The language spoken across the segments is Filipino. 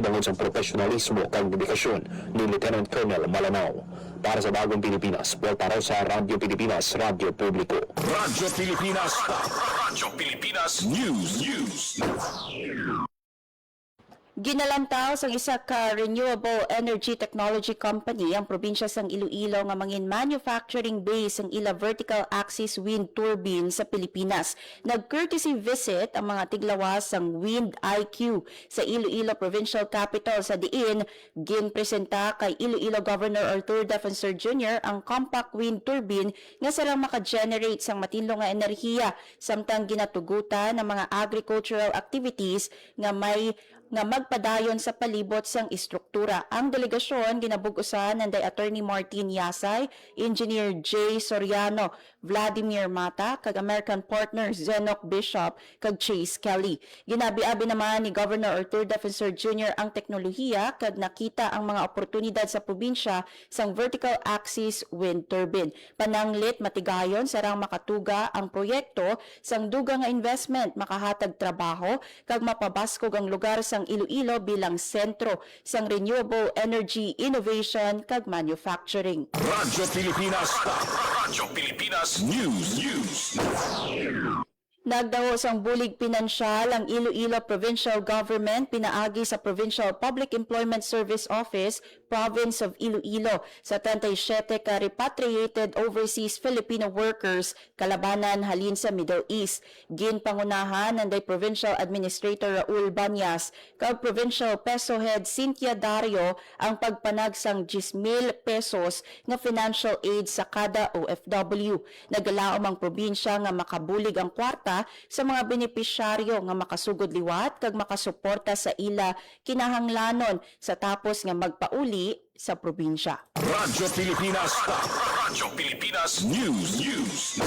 bangod sa profesionalismo kag dedikasyon ni Lieutenant Colonel Malanao. Para sa Bagong Pilipinas, Walter Rosa, Radyo Pilipinas, Radyo Publiko. Radyo Pilipinas. Radyo Pilipinas News. Ginalantaw sa isa ka renewable energy technology company ang probinsya sang Iloilo nga mangin manufacturing base ang ila vertical axis wind turbine sa Pilipinas. Nag-courtesy visit ang mga tiglawas sang Wind IQ sa Iloilo Provincial Capital sa diin ginpresenta kay Iloilo Governor Arthur Defensor Jr. ang compact wind turbine nga sarang maka-generate sang matinlo nga enerhiya samtang ginatugutan ng mga agricultural activities nga magpadayon sa palibot sang istruktura. Ang delegasyon ginabugusan ng Attorney Martin Yasay, Engineer J. Soriano, Vladimir Mata, kag American partner Zenok Bishop, kag Chase Kelly. Ginabi-abi naman ni Governor Arthur Defensor Jr. ang teknolohiya kag nakita ang mga oportunidad sa probinsya sang vertical axis wind turbine. Pananglit matigayon sarang makatuga ang proyekto sang dugang nga investment makahatag trabaho kag mapabaskog ang lugar sang Iloilo bilang sentro sang renewable energy innovation kag manufacturing. Radyo Pilipinas. Radyo Pilipinas News. Nagdaho sang bulig pinansyal ang Iloilo Provincial Government pinaagi sa Provincial Public Employment Service Office, Province of Iloilo sa 37 ka repatriated overseas Filipino workers kalabanan halin sa Middle East. Ginpangunahan ng Provincial Administrator Raul Banyas kag Provincial Peso Head Cynthia Dario ang pagpanag sang 10,000 pesos nga financial aid sa kada OFW. Nagalaom ang probinsya nga makabulig ang kwarta sa mga benepisyaryo nga makasugod liwat kag makasuporta sa ila kinahanglanon sa tapos nga magpauli sa probinsya. Radyo Pilipinas. Radyo Pilipinas News.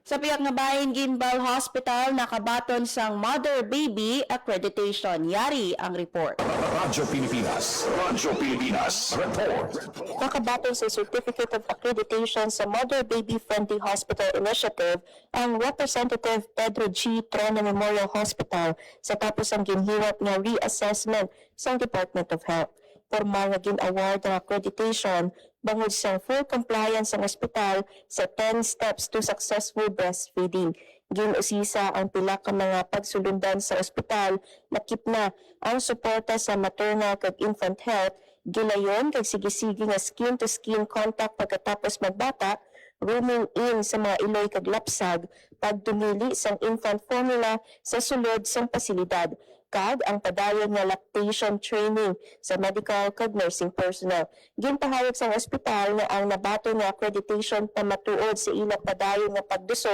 Sa piyak nga bahin Gimbal Hospital nakabaton sang mother baby accreditation. Yari ang report. Radyo Pilipinas. Radyo Pilipinas Report. Nakabaton sa Certificate of Accreditation sa Mother Baby Friendly Hospital Initiative ang Representative Pedro G. Trona Memorial Hospital sa tapos ang ginhiwat nga reassessment sa Department of Health. Formal nga gin-award ng accreditation bangod sa full compliance ng ospital sa 10 steps to successful breastfeeding. Ginusisa ang pila ka mga pagsulundan sa ospital, nakip na ang suporta sa maternal kag infant health, gilayon kag sige-sige nga skin-to-skin contact pagkatapos magbata, rooming in sa mga iloy kag lapsag, pagdumili sang infant formula sa sulod sang pasilidad, kag ang padayon nga lactation training sa medical kag nursing personnel. Ginpahayag sa ospital nga ang nabato nga accreditation pamatuod sa ila padayon nga pagduso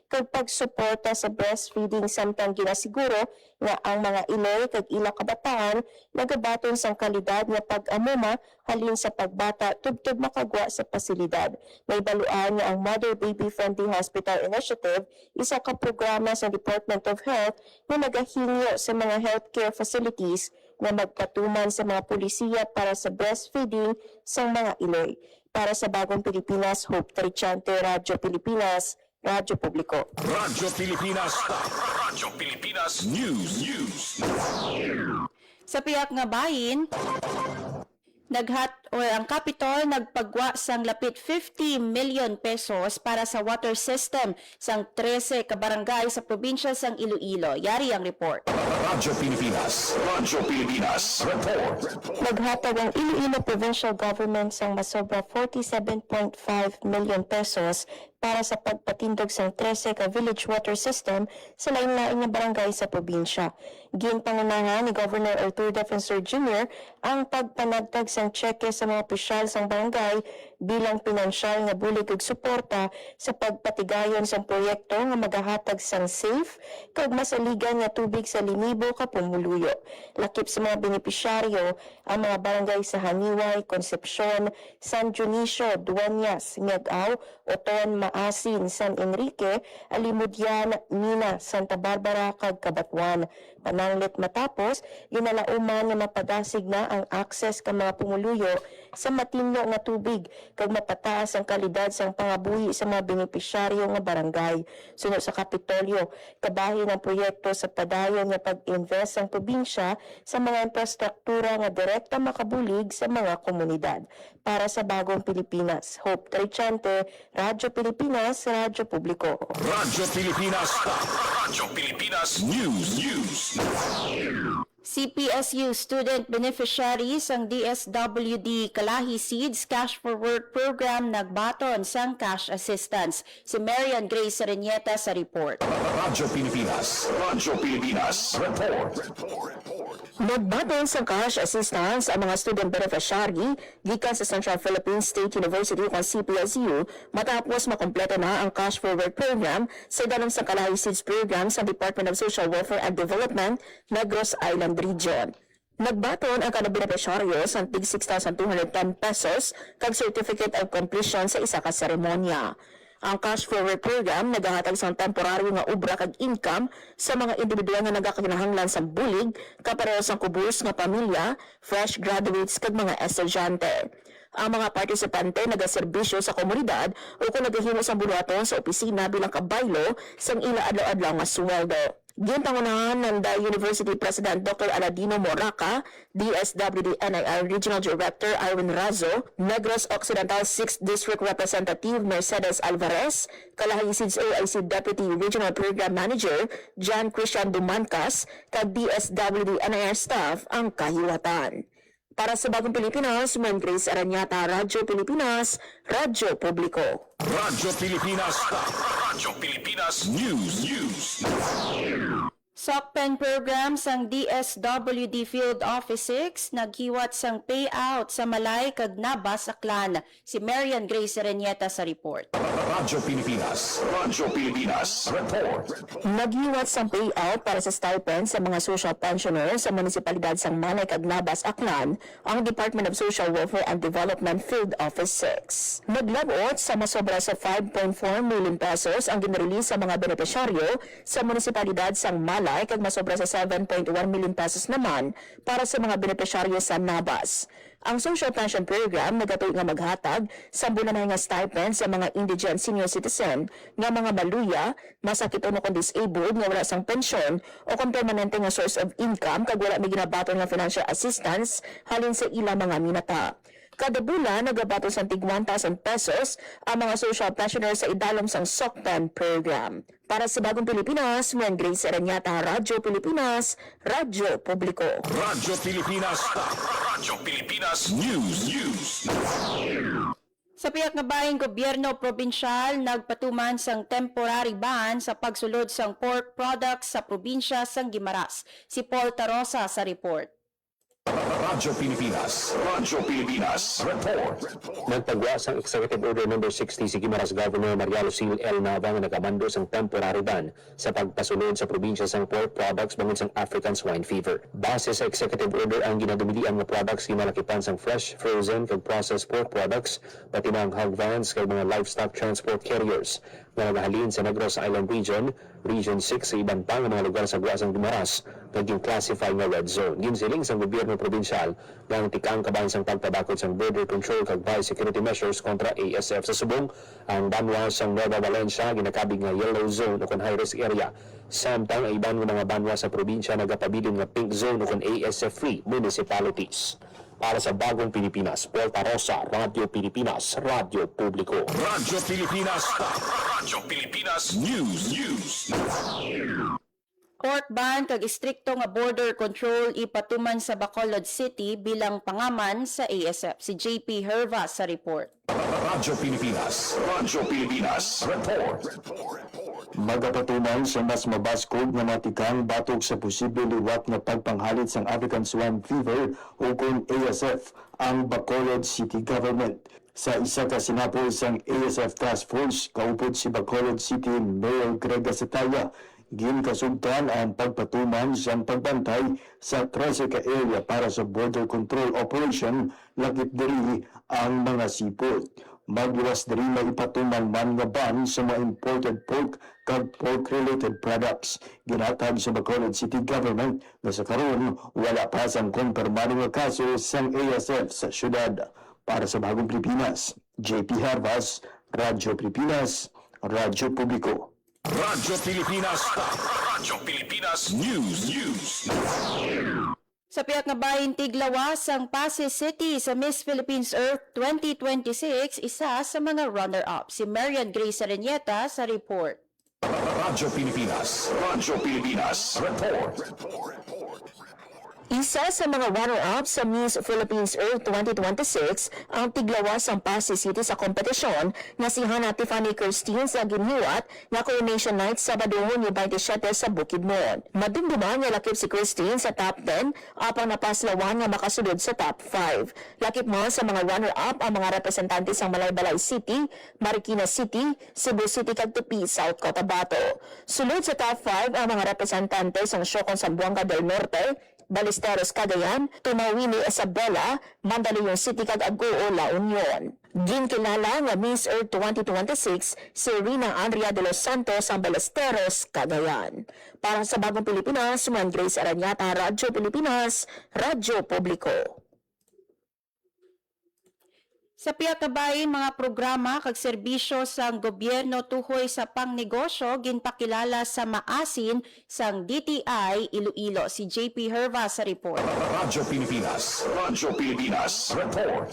kag pagsuporta sa breastfeeding samtang ginasiguro nga ang mga iloy kag ila kabataan nagabaton sang kalidad nga pag-amuma halin sa pagbata tubtob makagwa sa pasilidad. May baluan nga ang Mother Baby Friendly Hospital Initiative isa ka programa sa Department of Health na nagahingo sa mga healthcare facilities na magpatuman sa mga pulisiya para sa breastfeeding sa mga iloy. Para sa Bagong Pilipinas, Hope Trichante, Radyo Pilipinas, Radyo Publiko. Radyo Pilipinas. Radyo Pilipinas News. Sa piyak nga bahin, ang Capitol nagpagwa sang lapit 50 million pesos para sa water system sang 13 ka barangay sa probinsya sang Iloilo. Yari ang report. Radyo Pilipinas. Radyo Pilipinas Report. Naghatag ang Iloilo Provincial Government sang masobra 47.5 million pesos para sa pagpatindog sang 13 ka village water system sa lain-lain nga barangay sa probinsya. Ginpangunahan ni Governor Arthur Defensor Jr. ang pagpanagtag sang cheque sa mga opisyal sang barangay bilang pinansyal nga bulig ug suporta sa pagpatigayon sang proyekto nga magahatag sang safe kag masaligan nga tubig sa 5,000 ka pumuluyo. Lakip sa mga benepisyaryo ang mga barangay sa Haniway, Concepcion, San Dionisio, Dueñas, Ngag-aw, Oton, Maasin, San Enrique, Alimudyan, Nina, Santa Barbara, kag Kabatuan. Pananglit matapos, ginalauman nga mapadasig na ang access ka mga pumuluyo sa matinyo nga tubig kag mapataas ang kalidad sang pangabuhi sa mga benepisyaryo nga barangay. Sunod sa Kapitolyo, kabahin ang proyekto sa padayon nga pag-invest ang probinsya sa mga infrastruktura nga direkta makabulig sa mga komunidad. Para sa Bagong Pilipinas, Hope Trichante, Radyo Pilipinas, Radyo Publiko. Radyo Pilipinas. Radyo Pilipinas News. CPSU student beneficiaries ang DSWD Kalahi Seeds Cash for Work Program nagbaton sang cash assistance. Si Marian Grace Serenieta sa report. Radyo Pilipinas. Radyo Pilipinas. Report. Nagbaton sa cash assistance ang mga student beneficiary gikan sa Central Philippine State University o CPSU matapos makompleto na ang Cash for Work program sa idalang sa Kalahi Seeds program sa Department of Social Welfare and Development, Negros Island Region. Nagbaton ang kada beneficiaryo sa tig 6,210 pesos kag Certificate of Completion sa isa ka seremonya. Ang Cash Forward Program nagahatag sa temporaryo nga obra kag income sa mga individual nga nagakinahanglan sa bulig kapareho sa kubus nga pamilya, fresh graduates kag mga estudyante. Ang mga partisipante nagaserbisyo sa komunidad o kung nagahimo sa buluhaton sa opisina bilang kabaylo sang ila adlaw-adlaw nga sweldo. Gintangunahan ng The University President Dr. Aladino Moraca, DSWD NIR Regional Director Irwin Razo, Negros Occidental 6th District Representative Mercedes Alvarez, Kalahi Seeds OIC Deputy Regional Program Manager John Christian Dumancas, kag DSWD NIR staff ang kahiwatan. Para sa Bagong Pilipinas, Ma'am Grace Aranyata, Radyo Pilipinas, Radyo Publiko. Radyo Pilipinas. Radyo Pilipinas News. SOCPEN program sang DSWD Field Office 6 naghiwat sang payout sa Malay kag Nabas Aklan. Si Marian Grace Serenieta sa report. Radyo Pilipinas. Radyo Pilipinas. Report. Naghiwat sang payout para sa stipend sa mga social pensioners sa munisipalidad sang Malay kag Nabas Aklan ang Department of Social Welfare and Development Field Office 6. Naglabot sa masobra sa 5.4 million pesos ang ginrelease sa mga benepisyaryo sa munisipalidad sang Malay kag masobra sa 7.1 million pesos naman para sa mga benepisyaryo sa Nabas. Ang social pension program nagatuig nga maghatag sa bulanay nga stipend sa mga indigent senior citizen nga mga maluya, masakit o kung disabled nga wala sang pensyon o kung permanente nga source of income kag wala may ginabaton nga financial assistance halin sa ila mga minata. Kada bulan, nagabato sa tig 1,000 pesos ang mga social pensioners sa idalom sang SOCPEN program. Para sa Bagong Pilipinas, Ma'am Grace Aranyata, Radyo Pilipinas, Radyo Publiko. Radyo Pilipinas. Radyo Pilipinas News. Sa piyak nga bahin gobyerno probinsyal nagpatuman sang temporary ban sa pagsulod sang pork products sa probinsya sang Guimaras. Si Paul Tarosa sa report. Radyo Pilipinas. Radyo Pilipinas. Report. Nagpagwas ang Executive Order No. 60 si Guimaras Governor Maria Lucille L. Nava nga nagamando sang temporary ban sa pagpasulod sa probinsya sang pork products bangod sang African swine fever. Base sa Executive Order, ang ginadumilian nga products ginalakipan sang fresh, frozen kag processed pork products pati na ang hog vans kag mga livestock transport carriers nga nagahalin sa Negros Island Region, Region 6 sa iban pa nga mga lugar sa Guasang Guimaras naging classify nga red zone. Ginsiling sang gobyerno probinsyal nga ang tikang kabahin sang pagtabakod sang border control kag biosecurity measures kontra ASF sa subong ang banwa sang Nueva Valencia ginakabig nga yellow zone o kon high risk area. Samtang ang iban nga mga banwa sa probinsya nagapabilin nga pink zone o kon ASF free municipalities. Para sa Bagong Pilipinas, Paul Tarosa, Radyo Pilipinas, Radyo Publiko. Radyo Pilipinas. Radyo Pilipinas News. Court ban kag istrikto nga border control ipatuman sa Bacolod City bilang pangaman sa ASF. Si JP Herva sa report. Radyo Pilipinas. Radyo Pilipinas. Report. Magapatuman sa mas mabaskog nga matikang batok sa posible liwat nga pagpanghalit sang African Swine Fever o kung ASF ang Bacolod City Government. Sa isa ka sinapol sang ASF Task Force, kaupod si Bacolod City Mayor Greg Gasataya, ginkasugtan ang pagpatuman sa pagbantay sa 13 ka area para sa border control operation lakip diri ang mga sipot. Magluwas diri maipatuman man nga ban sa mga imported pork kag pork-related products. Ginatag sa Bacolod City Government na sa karon wala pa sang kumpirmado nga kaso sang ASF sa syudad. Para sa Bagong Pilipinas, JP Harvas, Radyo Pilipinas, Radyo Publiko. Radyo Pilipinas. Radyo Pilipinas News. Sa piyak nga bahin tiglawas ang Pasay City sa Miss Philippines Earth 2026, isa sa mga runner-up si Marian Grace Arenieta sa report. Radyo Pilipinas. Radyo Pilipinas Report. Isa sa mga runner-up sa Miss Philippines Earth 2026 ang tiglawas ang Pasay City sa kompetisyon na si Hannah Tiffany Kirstine sa ginhiwat na Coronation Night Sabado ni 27 sa Bukidnon. Madumduman nga lakip si Kirstine sa top 10 apang napaslawan nga makasunod sa top 5. Lakip mo sa mga runner-up ang mga representante sa Malaybalay City, Marikina City, Cebu City kag Tupi, South Cotabato. Sulod sa top 5 ang mga representante sa Siocon Zamboanga del Norte, Ballesteros, Cagayan, Tumawini, Isabela, Mandaluyong City kag Agoo, La Union. Ginkilala nga Miss Earth 2026 si Rina Andrea de los Santos ang Ballesteros, Cagayan. Para sa Bagong Pilipinas, Marian Grace Arenieta, Radyo Pilipinas, Radyo Publiko. Sa piakabayin mga programa kag serbisyo sang gobyerno tuhoy sa pangnegosyo ginpakilala sa maasin sang DTI Iloilo si JP Herva sa report. Radyo Pilipinas. Radyo Pilipinas Report.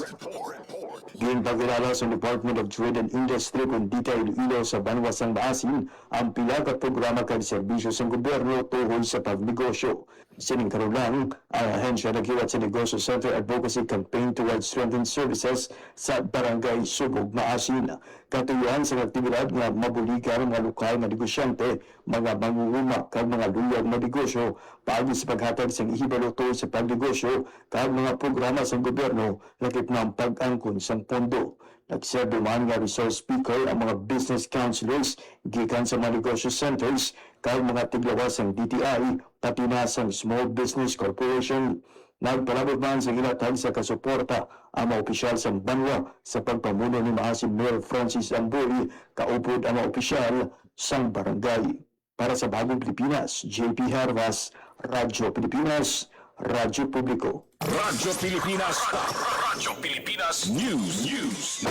Ginpakilala sa Department of Trade and Industry kung DTI Iloilo sa Banwasang Maasin ang pila ka programa kag serbisyo sa gobyerno tuhoy sa pagnegosyo. Sining karulang, ang ahensya naghiwat sa Negosyo Center Advocacy Campaign towards Strengthened Services sa Barangay Subog, Maasin. Katuyuan sa aktibidad nga mabuligan ang mga lokal na negosyante, mga mangunguma kag mga luyag na negosyo, paagi sa paghatag sa ihibaloto sa pagnegosyo kag mga programa sa gobyerno lakip ng pag-angkon sa pondo. Nagserve man nga resource speaker ang mga business counselors gikan sa mga negosyo centers kag mga tiglawas ng DTI pati na sa Small Business Corporation. Nagpalabot man sa ilatag sa kasuporta ang mga opisyal sa Banwa sa pagpamuno ni Maasin Mayor Francis Amboy kaupod ang mga opisyal sa barangay. Para sa Bagong Pilipinas, JP Harvas, Radyo Pilipinas, Radyo Publiko. Radyo Pilipinas. Radyo Pilipinas News.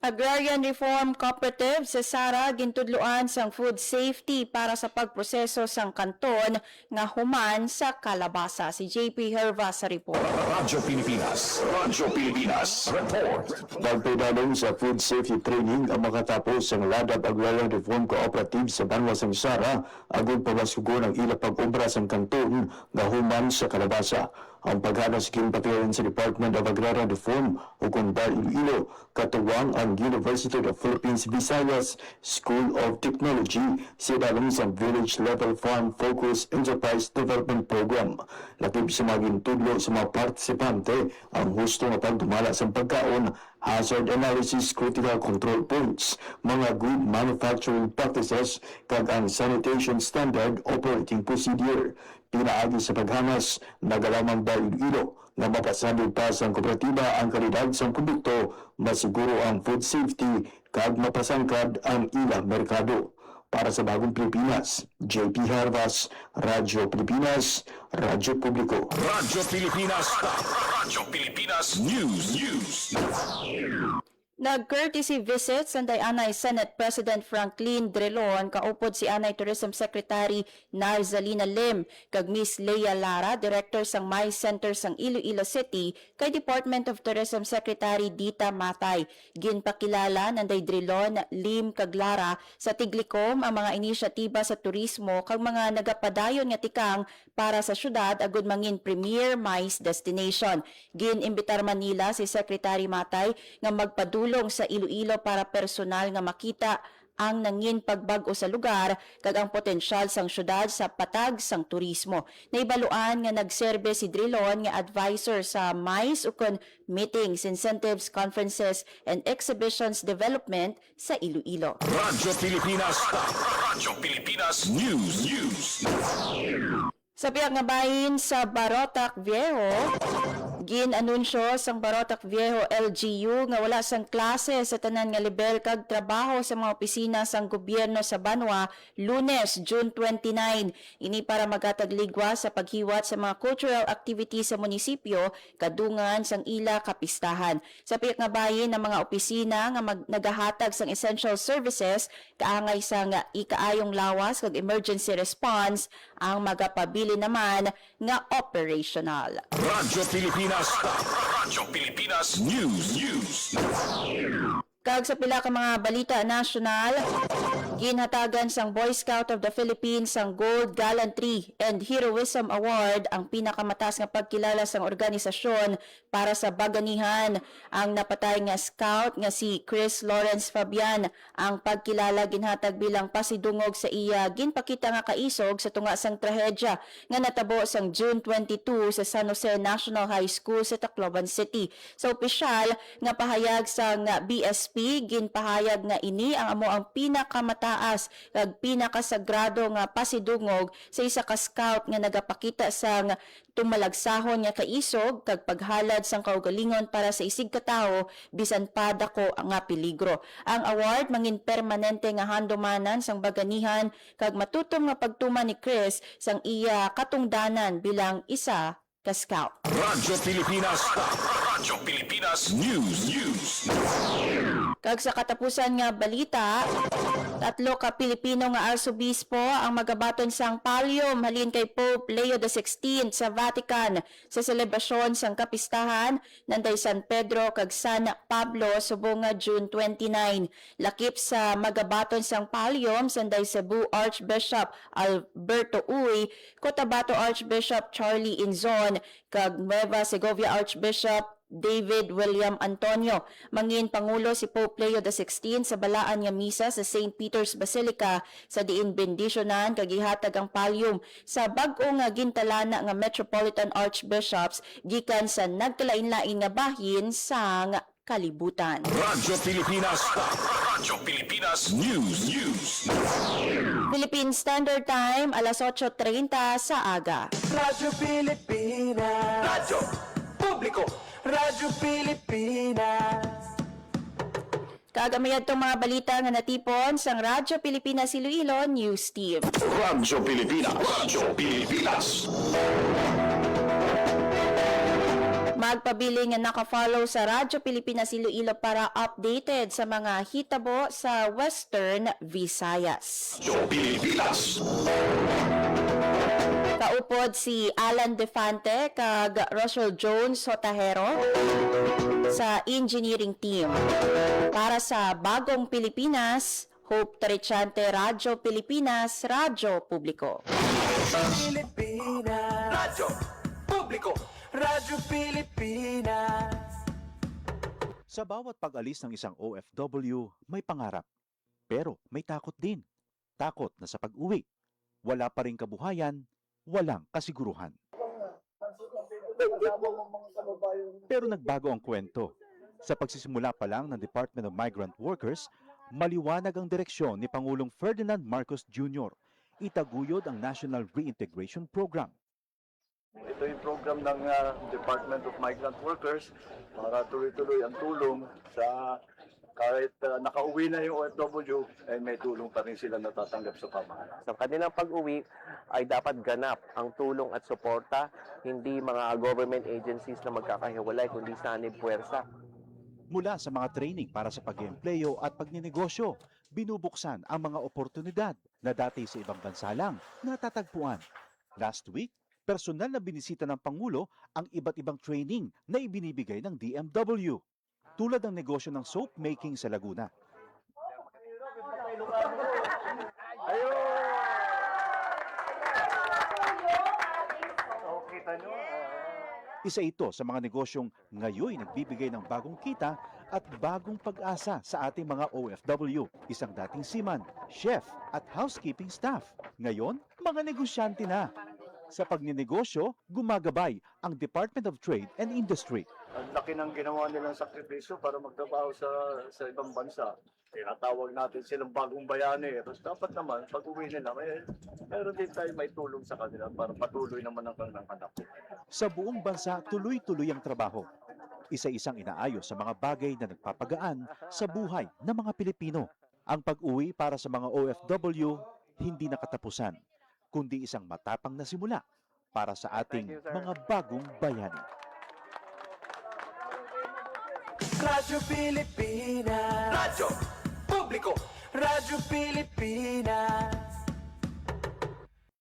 Agrarian Reform Cooperative sa Sara gintudloan sang food safety para sa pagproseso sang kanton nga human sa kalabasa si JP Herva sa report. Radyo Pilipinas. Radyo Pilipinas Report. Nagpedalong sa food safety training ang makatapos ang Ladab Agrarian Reform Cooperative sa Banwasang Sara agud pabasugon ang ila pag-obra sang kanton nga human sa kalabasa. Ang paghanas ginpatiran sa Department of Agrarian Reform o Kundal Iloilo, katuwang ang University of the Philippines Visayas School of Technology sa dalang sa Village Level Farm Focus Enterprise Development Program. Lakip sa mga gintudlo sa mga partisipante ang husto nga pagdumala sa pagkaon, hazard analysis, critical control points, mga good manufacturing practices, kag ang sanitation standard operating procedure. Pinaagi sa paghanas, nagalamang ba Iloilo na mapasabi pa sa kooperatiba ang kalidad sa produkto, masiguro ang food safety, kag mapasangkad ang ila merkado. Para sa Bagong Pilipinas, JP Harvas, Radyo Pilipinas, Radyo Publiko. Radyo Pilipinas. Radyo Pilipinas News. Nag-courtesy visit sa Anay Senate President Franklin Drilon kaupod si Anay Tourism Secretary Narzalina Lim kag Miss Leia Lara, Director sang My Center sang Iloilo City kay Department of Tourism Secretary Dita Matay. Ginpakilala nanday Drilon, Lim kag Lara sa Tiglikom ang mga inisyatiba sa turismo kag mga nagapadayon nga tikang para sa syudad agud mangin premier MICE destination. Gin-imbitar man nila si Secretary Matay nga magpadulong sa Iloilo para personal nga makita ang nangin pagbag-o sa lugar kag ang potensyal sang syudad sa patag sang turismo. Naibaluan nga nagserbe si Drilon nga advisor sa MICE ukon meetings, incentives, conferences and exhibitions development sa Iloilo. Radyo Pilipinas. Radyo Pilipinas News. Sa biyag nga bahin sa Barotac Viejo, ginanunsyo sang Barotac Viejo LGU nga wala sang klase sa tanan nga level kag trabaho sa mga opisina sang gobyerno sa Banwa Lunes, June 29. Ini para magatagligwa sa paghiwat sa mga cultural activities sa munisipyo kadungan sang ila kapistahan. Sa biyag nga bahin ng mga opisina nga nagahatag sang essential services kaangay sang ikaayong lawas kag emergency response ang magapabili naman nga operational. Radyo Pilipinas. Radyo Pilipinas News. Kag sa pila ka mga balita nasyonal, ginhatagan sang Boy Scout of the Philippines ang Gold Gallantry and Heroism Award, ang pinakamataas nga pagkilala sang organisasyon para sa baganihan. Ang napatay nga scout nga si Chris Lawrence Fabian ang pagkilala ginhatag bilang pasidungog sa iya ginpakita nga kaisog sa tunga sang trahedya nga natabo sang June 22 sa San Jose National High School sa Tacloban City. Sa opisyal nga pahayag sang BSP, ginpahayag nga ini ang amo ang pinakamataas kag pinakasagrado nga pasidungog sa isa ka scout nga nagapakita sang tumalagsahon nga kaisog kag paghalad sang kaugalingon para sa isig ka tawo bisan pa dako nga peligro. Ang award mangin permanente nga handumanan sang baganihan kag matutom nga pagtuman ni Chris sang iya katungdanan bilang isa ka scout. Radyo Pilipinas. Radyo Pilipinas News. Kag sa katapusan nga balita, 3 ka Pilipino nga arsobispo ang magabaton sang pallium halin kay Pope Leo XVI sa Vatican sa selebrasyon sang kapistahan nanday San Pedro kag San Pablo subong nga June 29. Lakip sa magabaton sang pallium sanday Cebu Archbishop Alberto Uy, Cotabato Archbishop Charlie Inzon kag Nueva Segovia Archbishop David William Antonio. Mangin Pangulo si Pope Leo XVI sa balaan nga misa sa St. Peter's Basilica sa diin bendisyonan kag gihatag ang pallium sa bag-o nga gintalana nga Metropolitan Archbishops gikan sa nagkalain-lain nga bahin sang kalibutan. Radyo Pilipinas. Radyo Pilipinas News. Philippine Standard Time, alas 8:30 sa aga. Radyo Pilipinas. Radyo Publiko. Radyo Pilipinas. Kagamayad tong mga balita nga natipon sang Radyo Pilipinas Iloilo News Team. Radyo Pilipinas. Radyo Pilipinas. Magpabili nga naka-follow sa Radyo Pilipinas Iloilo para updated sa mga hitabo sa Western Visayas. Radyo Pilipinas. Kaupod si Alan Defante kag Russell Jones Sotahero sa engineering team. Para sa Bagong Pilipinas, Hope Tarichante, Radyo Pilipinas, Radyo Publiko. Pilipinas. Radyo Publiko. Radyo Pilipinas. Sa bawat pag-alis ng isang OFW, may pangarap. Pero may takot din. Takot na sa pag-uwi. Wala pa ring kabuhayan, walang kasiguruhan. Pero nagbago ang kwento. Sa pagsisimula pa lang ng Department of Migrant Workers, maliwanag ang direksyon ni Pangulong Ferdinand Marcos Jr. Itaguyod ang National Reintegration Program. Ito yung program ng Department of Migrant Workers para tuloy-tuloy ang tulong sa kahit nakauwi na yung OFW, ay may tulong pa rin sila natatanggap sa pamahalaan. Sa kanilang pag-uwi ay dapat ganap ang tulong at suporta, hindi mga government agencies na magkakahiwalay, kundi sanib puwersa. Mula sa mga training para sa pag-eempleyo at pagninegosyo, binubuksan ang mga oportunidad na dati sa ibang bansa lang natatagpuan. Last week, personal na binisita ng Pangulo ang iba't ibang training na ibinibigay ng DMW. Tulad ng negosyo ng soap making sa Laguna. Isa ito sa mga negosyong ngayon nagbibigay ng bagong kita at bagong pag-asa sa ating mga OFW. Isang dating seaman, chef at housekeeping staff. Ngayon, mga negosyante na. Sa pagninegosyo, gumagabay ang Department of Trade and Industry. Ang laki ng ginawa nilang sakripisyo para magtrabaho sa ibang bansa. Tinatawag natin silang bagong bayani. Tapos dapat naman, pag uwi nila, meron din tayo may tulong sa kanila para patuloy naman ang kanilang anak. Sa buong bansa, tuloy-tuloy ang trabaho. Isa-isang inaayos sa mga bagay na nagpapagaan sa buhay ng mga Pilipino. Ang pag-uwi para sa mga OFW, hindi nakatapusan, kundi isang matapang na simula para sa ating mga bagong bayani. Radyo Pilipinas. Radyo Publiko. Radyo Pilipinas.